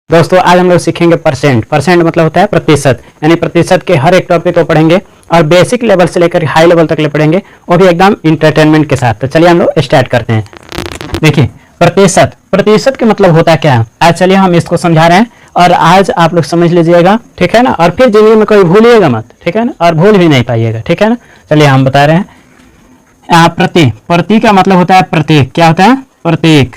दोस्तों आज हम लोग सीखेंगे परसेंट। परसेंट मतलब होता है प्रतिशत, यानी प्रतिशत के हर एक टॉपिक को पढ़ेंगे और बेसिक लेवल से लेकर हाई लेवल तक ले पढ़ेंगे, वो भी एकदम इंटरटेनमेंट के साथ। तो चलिए हम लोग स्टार्ट करते हैं। देखिए प्रतिशत, प्रतिशत के मतलब होता क्या है, आज चलिए हम इसको समझा रहे हैं और आज आप लोग समझ लीजिएगा, ठीक है ना। और फिर जिंदगी में कोई भूलिएगा मत, ठीक है ना, और भूल भी नहीं पाइएगा, ठीक है ना। चलिए हम बता रहे हैं। प्रति, प्रति का मतलब होता है प्रत्येक। क्या होता है? प्रत्येक,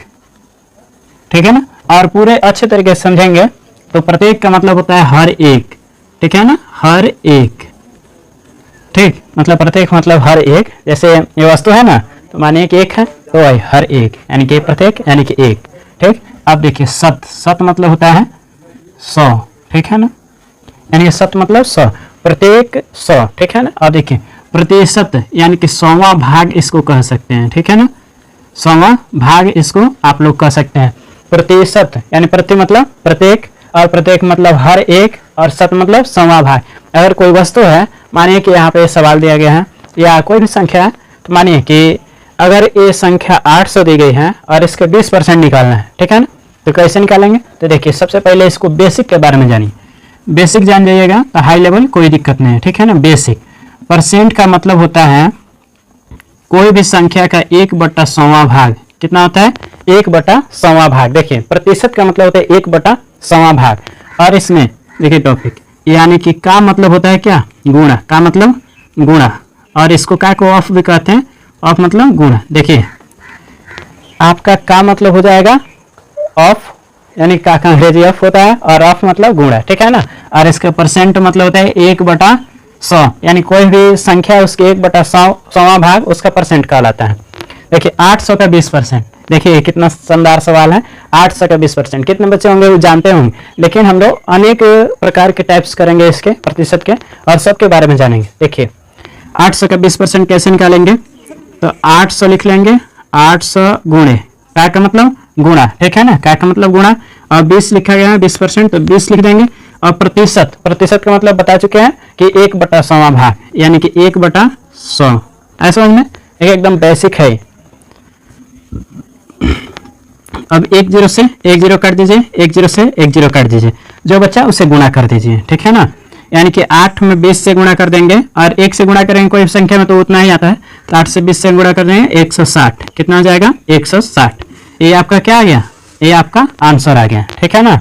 ठीक है ना। और पूरे अच्छे तरीके से समझेंगे तो प्रत्येक का मतलब होता है हर एक, ठीक है ना, हर एक। ठीक, मतलब प्रत्येक मतलब हर एक। जैसे ये वस्तु है ना, तो मानिए कि एक है तो हर एक, यानी कि प्रत्येक यानी कि एक। ठीक, अब देखिए शत, शत मतलब होता है 100, ठीक है ना, यानी कि शत मतलब 100, प्रत्येक 100, ठीक है ना। और देखिए प्रतिशत यानी कि 100वां भाग इसको कह सकते हैं, ठीक है ना, 100वां भाग इसको आप लोग कह सकते हैं। प्रतिशत यानी प्रति मतलब प्रत्येक, और प्रत्येक मतलब हर एक, और शत मतलब 100वां भाग। अगर कोई वस्तु है, मानिए कि यहाँ पे सवाल दिया गया है या कोई भी संख्या है, तो मानिए कि अगर ये संख्या 800 दी गई है और इसके 20% निकालना है, ठीक है ना, तो कैसे निकालेंगे? तो देखिए सबसे पहले इसको बेसिक के बारे में जानिए। बेसिक जान जाइएगा तो हाई लेवल कोई दिक्कत नहीं है, ठीक है ना। बेसिक परसेंट का मतलब होता है कोई भी संख्या का 1/100वां भाग। कितना होता है? 1/100वां भाग। देखिए प्रतिशत का मतलब होता है 1/100वां भाग। और इसमें देखिए टॉपिक, यानी कि का मतलब होता है क्या? गुणा। का मतलब गुणा, और इसको का को ऑफ भी कहते हैं, ऑफ मतलब गुणा। देखिए आपका का मतलब हो जाएगा ऑफ, यानी का अंग्रेजी ऑफ होता है, और ऑफ मतलब गुणा, ठीक है ना। और इसका परसेंट मतलब होता है 1/100, यानी कोई भी संख्या उसके 1/100वां भाग उसका परसेंट कहलाता है। देखिए 800 का 20%, देखिए कितना शानदार सवाल है। 800 का 20% कितने बच्चे होंगे वो जानते होंगे, लेकिन हम लोग अनेक प्रकार के टाइप्स करेंगे इसके प्रतिशत के, और सबके बारे में जानेंगे। देखिए 800 का 20% कैसे निकालेंगे? तो 800 लिख लेंगे, 800 गुणे का मतलब गुणा, ठीक है ना, का मतलब गुणा, और 20 लिखा गया है 20%, तो 20 लिख देंगे। और प्रतिशत, प्रतिशत का मतलब बता चुके हैं कि 1/100वां भाग, यानी कि 1/100। ऐसा समझ में एकदम बेसिक है। अब 10 से 10 काट दीजिए, 10 से 10 काट दीजिए, जो बच्चा उसे गुणा कर दीजिए, ठीक है ना। यानी कि 8 में 20 से गुणा कर देंगे, और 1 से गुणा करेंगे कोई संख्या में तो उतना ही आता है, तो 8 से 20 से गुणा कर देंगे 160। कितना हो जाएगा? 160। ये आपका क्या आ गया? ये आपका आंसर आ गया, ठीक है ना।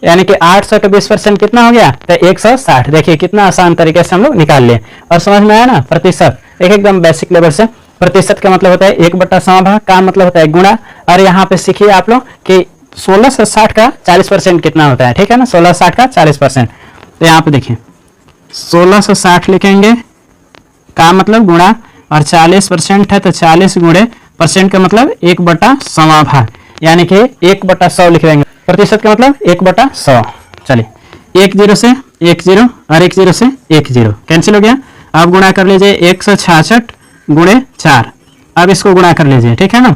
यानी कि 800 का 20% कितना हो गया? तो 160। देखिए कितना आसान तरीके से हम लोग निकाल लिए, और समझ में आया ना। प्रतिशत एक एकदम बेसिक लेवल से। प्रतिशत का मतलब होता है 1/100वां भाग, का मतलब होता है गुणा। और यहाँ पे सीखिए आप लोग कि 1660 का 40% कितना होता है, ठीक है ना, 1660 का 40%। तो यहाँ पे देखिए 1660 लिखेंगे, का मतलब गुणा, और 40% है तो 40 गुणे परसेंट का मतलब 1/100वां भाग, यानी कि 1/100 लिख देंगे। प्रतिशत का मतलब 1/100। चलिए 10 से 10 और 10 से 10 कैंसिल हो गया। अब गुणा कर लीजिए 166 गुणे 4। अब इसको गुणा कर लीजिए, ठीक है ना।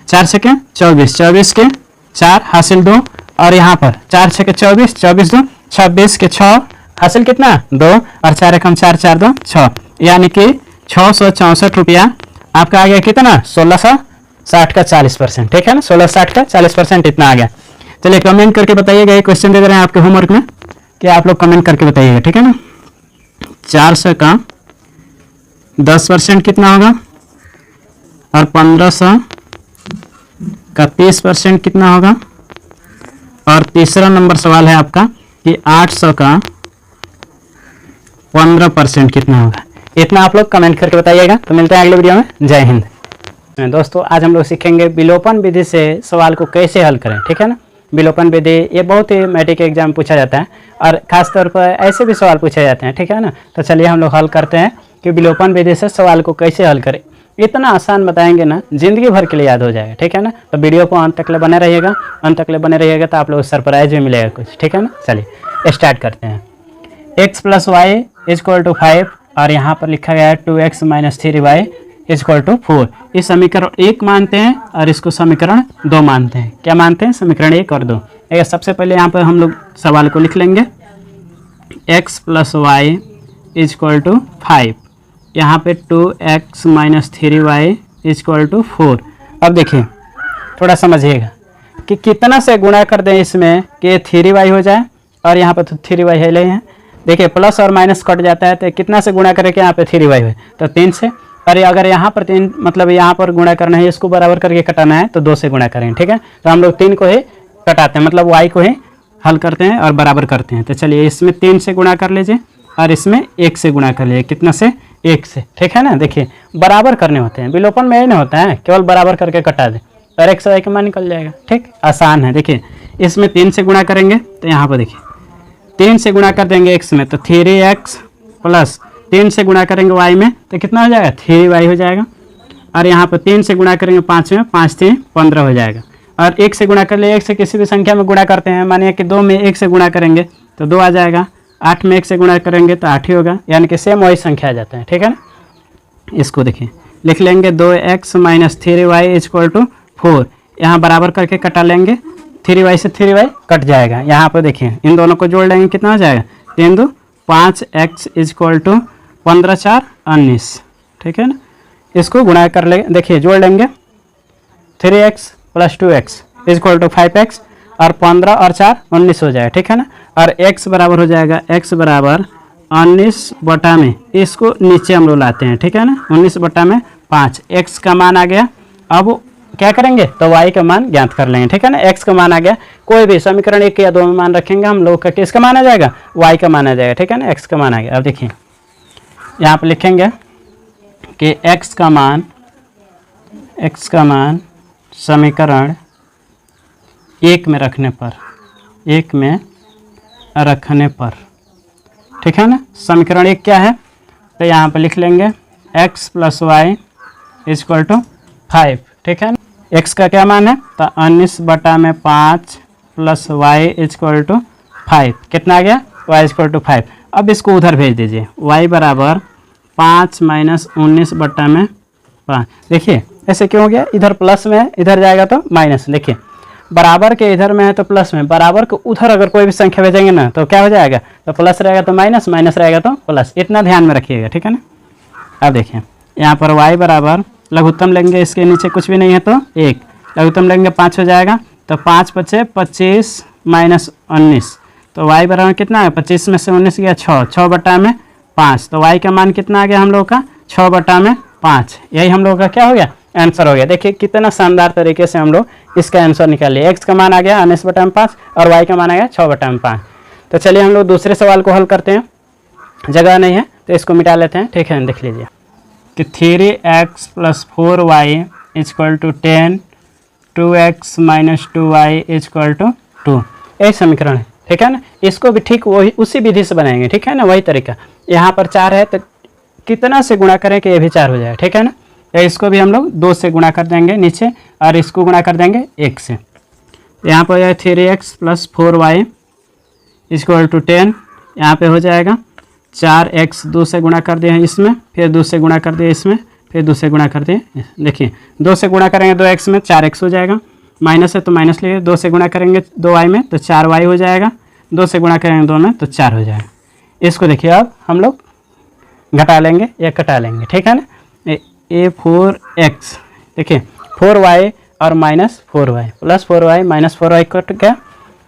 4 से 24, 24 के 4 हासिल 2, और यहाँ पर 4 से 24, 24 2 26 के 6 हासिल कितना? 2, और 4 एकम 4, 4 2 6, यानी कि 664 रुपया आपका आ गया। कितना? 1660 का 40%, ठीक है ना, 1660 का 40% इतना आ गया। चलिए कमेंट करके बताइएगा, ये क्वेश्चन दे रहे हैं आपके होमवर्क में, कि आप लोग कमेंट करके बताइएगा, ठीक है ना। 400 का 10% कितना होगा, और 1500 का 30% कितना होगा। और तीसरा नंबर सवाल है आपका कि 800 का 15% कितना होगा। इतना आप लोग कमेंट करके बताइएगा। तो मिलते हैं अगले वीडियो में। जय हिंद। दोस्तों आज हम लोग सीखेंगे विलोपन विधि से सवाल को कैसे हल करें, ठीक है ना। विलोपन विधि ये बहुत ही मैट्रिक एग्जाम पूछा जाता है, और खास तौर पर ऐसे भी सवाल पूछे जाते हैं, ठीक है ना। तो चलिए हम लोग हल करते हैं कि विलोपन विधि से सवाल को कैसे हल करें। इतना आसान बताएंगे ना, जिंदगी भर के लिए याद हो जाएगा, ठीक है ना। तो वीडियो को अंत तक ले बने रहिएगा, अंत तक ले बने रहिएगा, तो आप लोग सरप्राइज भी मिलेगा कुछ, ठीक है ना। चलिए स्टार्ट करते हैं। x + y = 5, और यहाँ पर लिखा गया है 2x - 3y = 4। इस समीकरण 1 मानते हैं, और इसको समीकरण 2 मानते हैं। क्या मानते हैं? समीकरण 1 और 2। सबसे पहले यहाँ पर हम लोग सवाल को लिख लेंगे। x + y = 5, यहाँ पे 2x - 3y = 4। अब देखिए थोड़ा समझिएगा, कि कितना से गुणा कर दें इसमें कि 3y हो जाए, और यहाँ पर तो 3y है ले हैं। देखिए प्लस और माइनस कट जाता है, तो कितना से गुणा करें कि यहाँ पे 3y हो, तो 3 से। और अगर यहाँ पर 3 मतलब यहाँ पर गुणा करना है, इसको बराबर करके कटाना है तो 2 से गुणा करेंगे, ठीक है। तो हम लोग 3 को ही कटाते हैं, मतलब y को ही हल करते हैं और बराबर करते हैं। तो चलिए इसमें 3 से गुणा कर लीजिए और इसमें 1 से गुणा कर लीजिए, कितना से 1 से, ठीक है ना। देखिए बराबर करने होते हैं, विलोपन में ही नहीं होता है, केवल बराबर करके कटा दे और x y का मान निकल जाएगा, ठीक, आसान है। देखिए इसमें 3 से गुणा करेंगे तो यहाँ पर देखिए 3 से गुणा कर देंगे x में तो 3x प्लस 3 से गुणा करेंगे y में तो कितना हो जाएगा 3y हो जाएगा। और यहाँ पर 3 से गुणा करेंगे 5 में, 5 3 15 हो जाएगा। और 1 से गुणा कर लिए, 1 से किसी भी संख्या में गुणा करते हैं, मानिए कि 2 में 1 से गुणा करेंगे तो 2 आ जाएगा, 8 में 1 से गुणा करेंगे तो 8 ही होगा, यानी कि सेम वही संख्या आ जाता है, ठीक है ना। इसको देखिए लिख लेंगे 2x minus 3y equal to 4, यहाँ बराबर करके कटा लेंगे, 3y से 3y कट जाएगा। यहाँ पर देखिए इन दोनों को जोड़ लेंगे, कितना हो जाएगा 3 2 5x इक्वल टू 15 4 19, ठीक है ना। इसको गुणा कर लेंगे, देखिए जोड़ लेंगे 3x plus 2x equal to 5x और 15 और 4 19 हो जाएगा, ठीक है ना। और x बराबर हो जाएगा x बराबर 19 बटा में, इसको नीचे हम लोग लाते हैं, ठीक है ना, 19 बटा में 5, x का मान आ गया। अब क्या करेंगे तो y का मान ज्ञात कर लेंगे, ठीक है ना। x का मान आ गया, कोई भी समीकरण 1 या 2 में मान रखेंगे हम लोग का किसका मान आ जाएगा, y का मान आ जाएगा, ठीक है ना, x का मान आ गया। अब देखिए यहाँ पर लिखेंगे कि x का मान समीकरण 1 में रखने पर, ठीक है ना। समीकरण 1 क्या है तो यहाँ पर लिख लेंगे x plus Y equal to 5, ठीक है ना। x का क्या मान है तो 19 बटा में 5 प्लस वाई इक्वल टू 5, कितना आ गया y इक्वल टू 5। अब इसको उधर भेज दीजिए, y बराबर 5 माइनस 19 बटा में 5। देखिए ऐसे क्यों हो गया, इधर प्लस में है, इधर जाएगा तो माइनस। देखिए बराबर के इधर में है तो प्लस में, बराबर को उधर अगर कोई भी संख्या भेजेंगे ना तो क्या हो जाएगा, तो प्लस रहेगा तो माइनस, माइनस रहेगा तो प्लस, इतना ध्यान में रखिएगा, ठीक है ना। अब देखिए यहाँ पर y बराबर लघुत्तम लेंगे, इसके नीचे कुछ भी नहीं है तो 1, लघुत्तम लेंगे 5 हो जाएगा, तो 5 बचे 25 माइनस 19, तो y बराबर कितना है, 25 में से 19 गया 6, 6 बटा में 5, तो y का मान कितना आ गया हम लोग का 6 बटा में 5, यही हम लोग का क्या हो गया आंसर हो गया। देखिए कितना शानदार तरीके से हम लोग इसका आंसर निकाल लिए, x का मान आ गया 19 बटा में 5 और y का मान आ गया 6 बटा में 5। तो चलिए हम लोग दूसरे सवाल को हल करते हैं, जगह नहीं है तो इसको मिटा लेते हैं, ठीक है। देख लीजिए कि 3x plus 4y equal to 10, 2x minus 2y equal to 2, यही समीकरण है, ठीक है ना। इसको भी ठीक वही उसी विधि से बनाएंगे, ठीक है ना, वही तरीका। यहाँ पर 4 है तो कितना से गुणा करें कि ये भी 4 हो जाए, ठीक है ना। तो इसको भी हम लोग 2 से गुणा कर देंगे नीचे और इसको गुणा कर देंगे 1 से। यहाँ पर हो जाए 3x plus 4y equal to 10, यहाँ पे हो जाएगा 4x 2 से गुणा कर दिए इसमें, फिर 2 से गुणा कर दिए इसमें, फिर 2 से गुणा कर दिए। देखिए 2 से गुणा करेंगे 2x में 4x हो जाएगा, माइनस है तो माइनस लिए, 2 से गुणा करेंगे 2y में तो 4y हो जाएगा, 2 से गुणा करेंगे 2 में तो 4 हो जाएगा। इसको देखिए अब हम लोग घटा लेंगे या कटा लेंगे, ठीक है ना। ए 4x, देखिए 4y और minus 4y plus 4y minus 4y cut गया।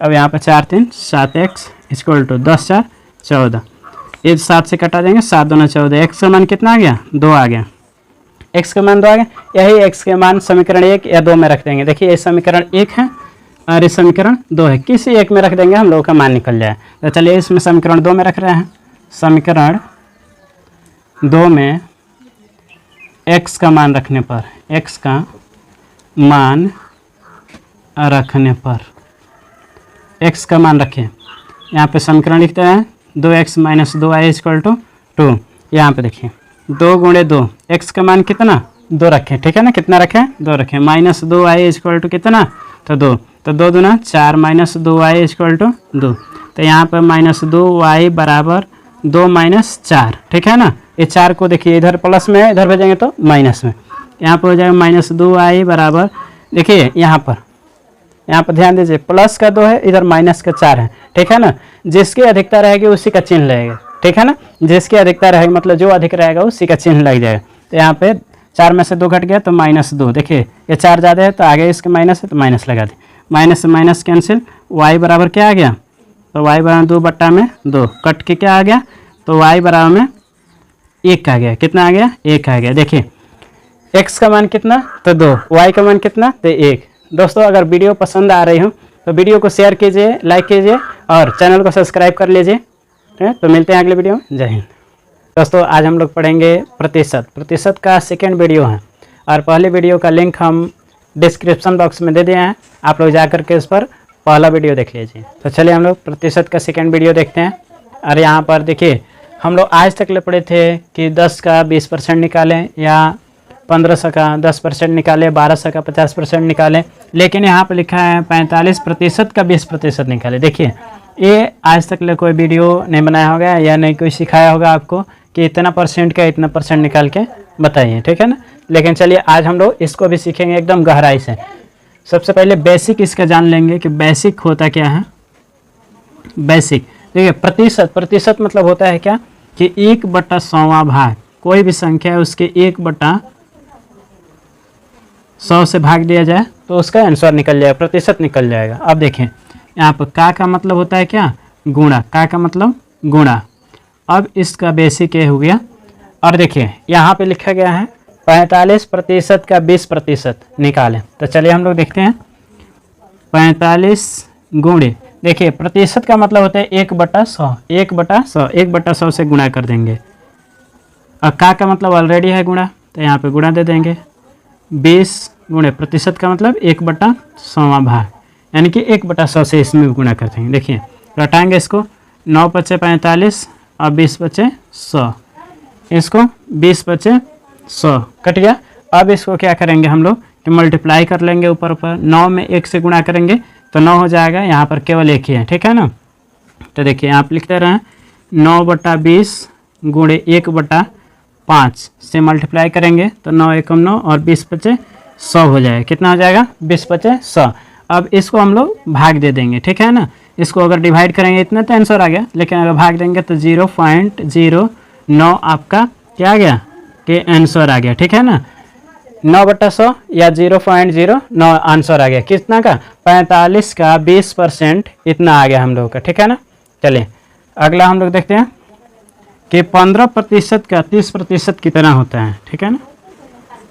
अब यहाँ पर 4 3 7x इक्वल टू 10 4 14, ये 7 से कटा देंगे, 7 2 14, x का मान कितना आ गया 2 आ गया, x का मान 2 आ गया। यही x के मान समीकरण 1 या 2 में रख देंगे। देखिए ये समीकरण 1 है और ये समीकरण 2 है, किसी एक में रख देंगे हम लोगों का मान निकल जाए। तो चलिए इसमें समीकरण 2 में रख रहे हैं, समीकरण 2 में x का मान रखने पर, x का मान रखने पर, x का मान रखें, यहाँ पे समीकरण लिखते हैं 2x minus 2y equal to 2। यहाँ पे देखिए 2 गुणे 2, x का मान कितना 2 रखें, ठीक है ना, कितना रखें 2 रखें, माइनस 2y इक्वल टू कितना तो 2, तो 2 दूना 4 माइनस 2y इक्वल टू 2, तो यहाँ पर माइनस 2y बराबर 2 माइनस 4, ठीक है ना। ये 4 को देखिए इधर प्लस में है, इधर भेजेंगे तो माइनस में, यहाँ पर हो जाएगा माइनस 2y बराबर, देखिए यहाँ पर ध्यान दीजिए प्लस का 2 है, इधर माइनस का 4 है, ठीक है ना। जिसकी अधिकता रहेगी उसी का चिन्ह लगेगा, ठीक है ना, जिसकी अधिकता रहेगी मतलब जो अधिक रहेगा उसी का चिन्ह लग जाएगा। तो यहाँ पे 4 में से 2 घट गया तो माइनस 2, देखिए ये 4 ज़्यादा है तो आगे इसके माइनस है तो माइनस लगा दें, माइनस से माइनस कैंसिल, y बराबर क्या आ गया, तो y बराबर 2/2 कट के क्या आ गया, तो y बराबर में 1 आ गया। कितना आ गया, 1 आ गया। देखिए x का मान कितना, तो 2, y का मान कितना, तो 1। दोस्तों अगर वीडियो पसंद आ रही हो तो वीडियो को शेयर कीजिए, लाइक कीजिए और चैनल को सब्सक्राइब कर लीजिए। तो मिलते हैं अगले वीडियो में। जय हिंद। दोस्तों आज हम लोग पढ़ेंगे प्रतिशत का सेकेंड वीडियो है और पहले वीडियो का लिंक हम डिस्क्रिप्शन बॉक्स में दे दिए हैं, आप लोग जा करके उस पर पहला वीडियो देख लीजिए। तो चलिए हम लोग प्रतिशत का सेकेंड वीडियो देखते हैं। और यहाँ पर देखिए हम लोग आज तक ले पढ़े थे कि 10 का 20% निकालें या 1500 का 10% निकालें, 1200 का 50% निकालें, लेकिन यहाँ पर लिखा है 45% का 20% निकालें। देखिए ये आज तक ले कोई वीडियो नहीं बनाया होगा या नहीं कोई सिखाया होगा आपको कि इतना परसेंट का इतना परसेंट निकाल के बताइए, ठीक है ना। लेकिन चलिए आज हम लोग इसको भी सीखेंगे एकदम गहराई से। सबसे पहले बेसिक इसका जान लेंगे कि बेसिक होता क्या है। बेसिक देखिए प्रतिशत मतलब होता है क्या कि 1/100वां भाग, कोई भी संख्या है उसके 1/100 से भाग दिया जाए तो उसका आंसर निकल जाएगा, प्रतिशत निकल जाएगा। अब देखें यहाँ पर का मतलब होता है क्या, गुणा, का मतलब गुणा। अब इसका बेसिक ये हो गया। और देखिए यहाँ पे लिखा गया है 45% का 20% निकालें। तो चलिए हम लोग देखते हैं 45 गुणे, देखिए प्रतिशत का मतलब होता है 1/100, 1/100 से गुणा कर देंगे। और का मतलब ऑलरेडी है गुणा, तो यहाँ पे गुणा दे देंगे। 20 गुणे प्रतिशत का मतलब 1/100वां भाग, यानी कि 1/100 से इसमें गुणा कर देंगे। देखिए घटाएंगे इसको, 9 × 5 = 45 और 20 × 5 = 100, इसको 20 × 5 = 100 कट गया। अब इसको क्या करेंगे हम लोग कि मल्टीप्लाई कर लेंगे ऊपर 9 में 1 से गुणा करेंगे तो 9 हो जाएगा। यहाँ पर केवल 1 ही है, ठीक है ना। तो देखिए यहाँ पर लिखते रहें 9/20 गुणे 1/5 से मल्टीप्लाई करेंगे तो 9 × 9 और 20 × 5 = 100 हो जाएगा। कितना हो जाएगा, 20 × 5 = 100। अब इसको हम लोग भाग दे देंगे, ठीक है ना। इसको अगर डिवाइड करेंगे इतना तो आंसर आ गया, लेकिन अगर भाग देंगे तो 0.09 आपका क्या आ गया कि आंसर आ गया, ठीक है ना। 9/100 या 0.09 आंसर आ गया। कितना का, 45 का 20% इतना आ गया हम लोग का, ठीक है ना। चलिए अगला हम लोग देखते हैं कि 15% का 30% कितना होता है, ठीक है ना।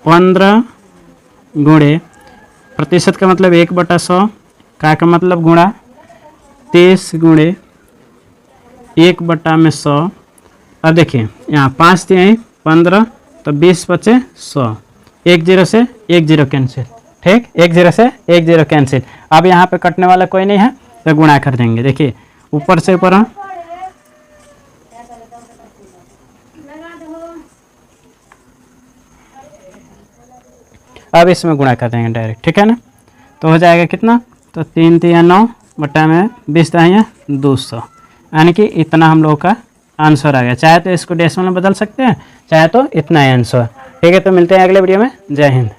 15 गुणे प्रतिशत का मतलब 1/100, का मतलब गुणा, 30 गुणे 1/100। अब देखिए यहाँ 5 दिए 15 तो 20 × 5 = 100, 1 0 से 1 0 कैंसिल, ठीक, 1 0 से 1 0 कैंसिल। अब यहाँ पे कटने वाला कोई नहीं है तो गुणा कर देंगे। देखिए ऊपर से ऊपर अब इसमें गुणा कर देंगे डायरेक्ट, ठीक है ना। तो हो जाएगा कितना, तो 3 × 3 = 9 बटा में 20 × 200, यानी कि इतना हम लोग का आंसर आ गया। चाहे तो इसको डेसिमल में बदल सकते हैं, चाहे तो इतना ही आंसर, ठीक है। तो मिलते हैं अगले वीडियो में। जय हिंद।